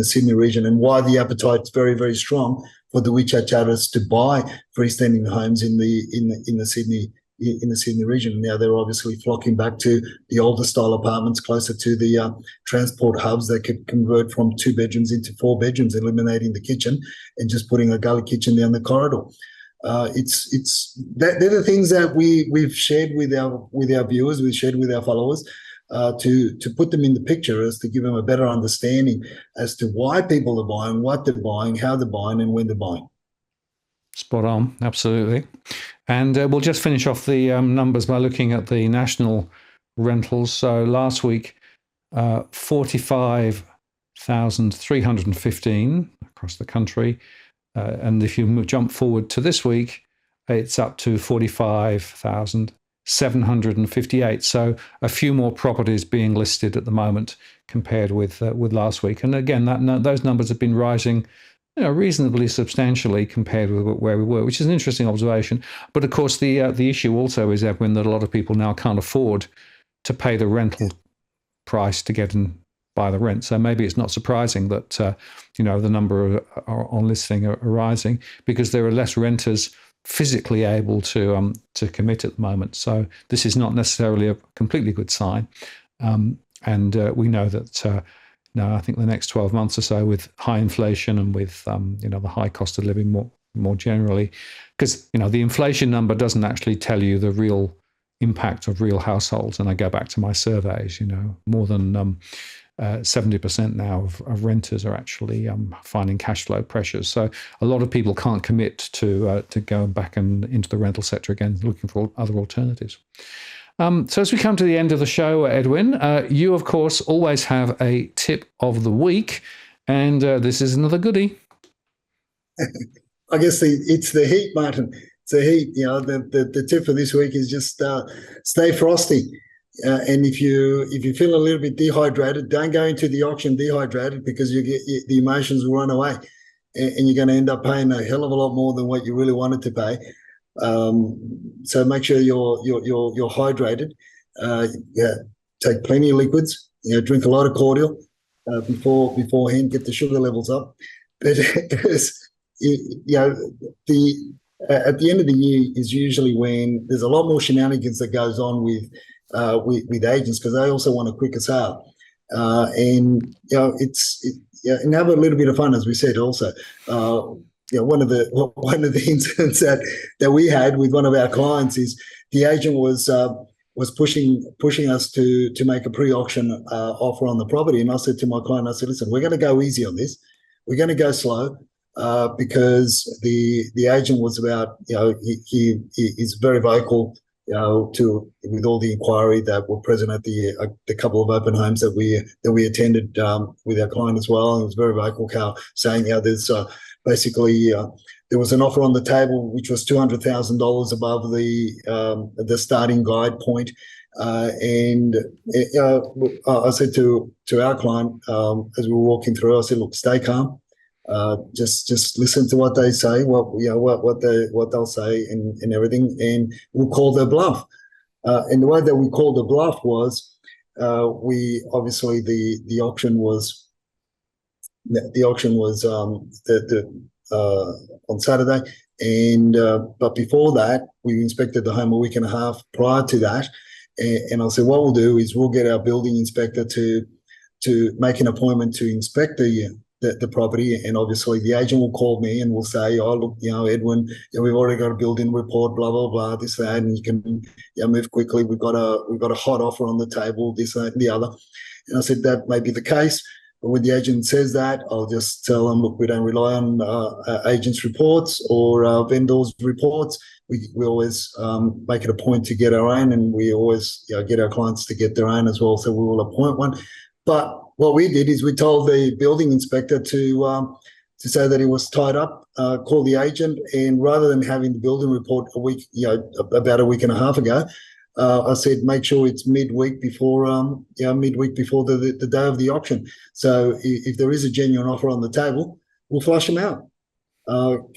Sydney region, and why the appetite's very, very strong for the WeChat chatters to buy freestanding homes in the Sydney region. Now they're obviously flocking back to the older style apartments closer to the transport hubs that could convert from 2 bedrooms into 4 bedrooms, eliminating the kitchen and just putting a galley kitchen down the corridor. They're the things that we've shared with our viewers, we've shared with our followers, to put them in the picture, as to give them a better understanding as to why people are buying, what they're buying, how they're buying, and when they're buying.
Spot on, absolutely. And we'll just finish off the numbers by looking at the national rentals. So last week, 45,315 across the country. And if you jump forward to this week, it's up to 45,758. So a few more properties being listed at the moment compared with last week. And again, those numbers have been rising reasonably substantially compared with where we were, which is an interesting observation. But of course, the issue also is, Edwin, that a lot of people now can't afford to pay the rental price to get and buy the rent. So maybe it's not surprising that the number on listing are rising, because there are less renters physically able to commit at the moment. So this is not necessarily a completely good sign. And we know that. I think the next 12 months or so, with high inflation and with the high cost of living more generally, because the inflation number doesn't actually tell you the real impact of real households. And I go back to my surveys, more than 70% now of renters are actually finding cash flow pressures. So a lot of people can't commit to going back into the rental sector again, looking for other alternatives. So as we come to the end of the show, Edwin, you, of course, always have a tip of the week, and this is another goodie.
I guess it's the heat, Martin. heat. The tip for this week is just stay frosty. And if you feel a little bit dehydrated, don't go into the auction dehydrated, because the emotions will run away, and you're going to end up paying a hell of a lot more than what you really wanted to pay. So make sure you're hydrated. Take plenty of liquids. Drink a lot of cordial beforehand. Get the sugar levels up. But at the end of the year is usually when there's a lot more shenanigans that goes on with agents, because they also want a quicker sale, and and have a little bit of fun, as we said. Also, one of the incidents that we had with one of our clients is the agent was pushing us to make a pre-auction offer on the property, and I said to my client, I said, listen, we're going to go easy on this. We're going to go slow, because the agent was about, he's very vocal, with all the inquiry that were present at the couple of open homes that we attended with our client as well. And it was very vocal, saying, there's basically there was an offer on the table which was $200,000 above the starting guide point. And I said to our client, as we were walking through, I said, look, stay calm. Just listen to what they say, what they'll say, and everything, and we'll call their bluff. And the way that we called the bluff was, we obviously the auction was on Saturday, and but before that we inspected the home a week and a half prior to that, and I said what we'll do is we'll get our building inspector to make an appointment to inspect the property, and obviously the agent will call me and will say, oh look, Edwin, we've already got a building report, blah blah blah, this that, and you can move quickly. We've got a hot offer on the table, this that, and the other. And I said that may be the case, but when the agent says that, I'll just tell them, look, we don't rely on agents' reports or vendors' reports. We always make it a point to get our own, and we always get our clients to get their own as well. So we will appoint one. But what we did is we told the building inspector to say that he was tied up, call the agent, and rather than having the building report about a week and a half ago, I said make sure it's midweek before the day of the auction. So if there is a genuine offer on the table, we'll flush them out.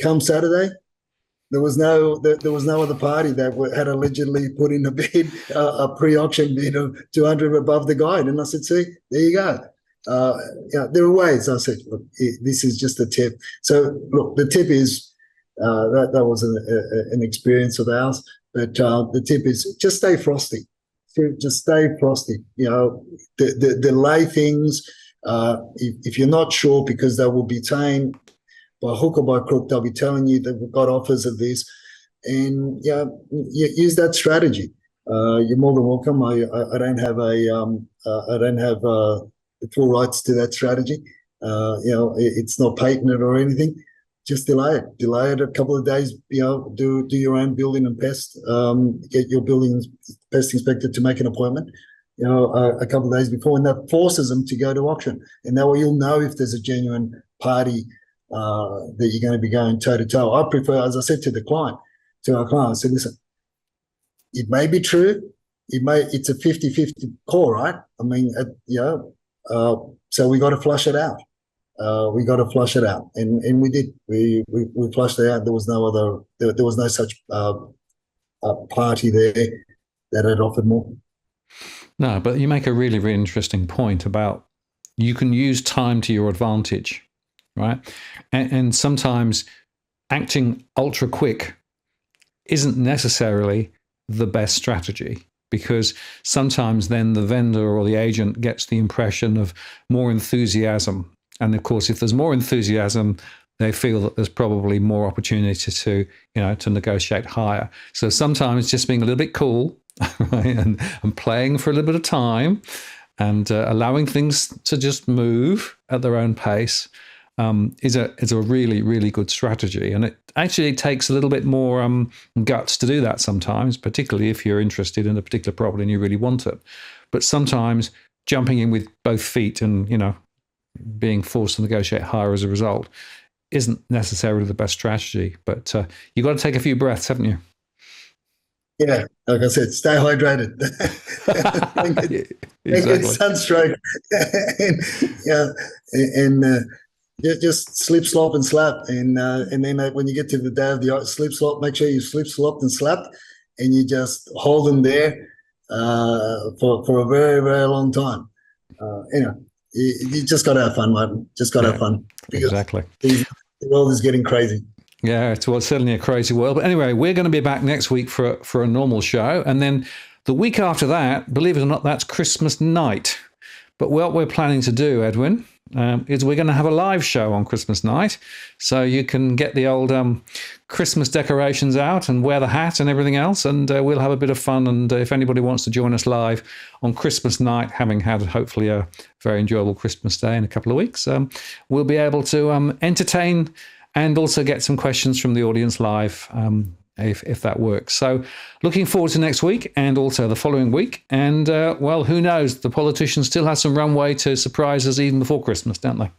Come Saturday, there was no other party that had allegedly put in a bid, a pre-auction bid of 200 above the guide. And I said, see, there you go. There are ways. I said, look, this is just a tip. So look, the tip is that was an experience of ours. But the tip is just stay frosty. Just stay frosty. Delay things. If you're not sure, because they will be saying by hook or by crook, they'll be telling you that we've got offers of this, and use that strategy. You're more than welcome. I don't have the full rights to that strategy. It's not patented or anything. Just delay it a couple of days. Do your own building and pest. Get your building pest inspector to make an appointment. A couple of days before, and that forces them to go to auction. And that way you'll know if there's a genuine party that you're going to be going toe to toe. I prefer, as I said to our client, I said, listen, it may be true. It's a 50-50 call, right? I mean, so we got to flush it out. And we did. We flushed it out. There was no such party there that had offered more.
No, but you make a really, really interesting point about you can use time to your advantage, right? And sometimes acting ultra quick isn't necessarily the best strategy, because sometimes then the vendor or the agent gets the impression of more enthusiasm. And of course, if there's more enthusiasm, they feel that there's probably more opportunity to negotiate higher. So sometimes just being a little bit cool, right, and playing for a little bit of time, and allowing things to just move at their own pace is a really, really good strategy. And it actually takes a little bit more guts to do that sometimes, particularly if you're interested in a particular property and you really want it. But sometimes jumping in with both feet and being forced to negotiate higher as a result isn't necessarily the best strategy. But you've got to take a few breaths, haven't you?
Yeah, like I said, stay hydrated. Get
Exactly.
sunstroke, and yeah, and just slip, slop, and slap, and then when you get to the day of the slip, slop, make sure you slip, slopped, and slapped, and you just hold them there for a very, very long time. Anyway, you just got to have fun, Martin. Just got to have fun because
exactly.
the world is getting crazy.
Yeah, it's certainly a crazy world. But anyway, we're going to be back next week for a normal show. And then the week after that, believe it or not, that's Christmas night. But what we're planning to do, Edwin, is we're going to have a live show on Christmas night. So you can get the old Christmas decorations out and wear the hat and everything else. And we'll have a bit of fun. And if anybody wants to join us live on Christmas night, having had hopefully a very enjoyable Christmas day in a couple of weeks, we'll be able to entertain and also get some questions from the audience live, if that works. So looking forward to next week and also the following week. And, well, who knows? The politicians still have some runway to surprise us even before Christmas, don't they?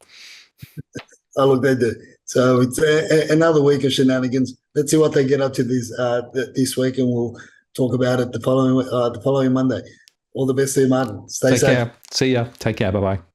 Oh, look, they do. So it's another week of shenanigans. Let's see what they get up to this week, and we'll talk about it the following Monday. All the best to you, Martin. Stay safe.
Take care. See ya. Take care. Bye-bye.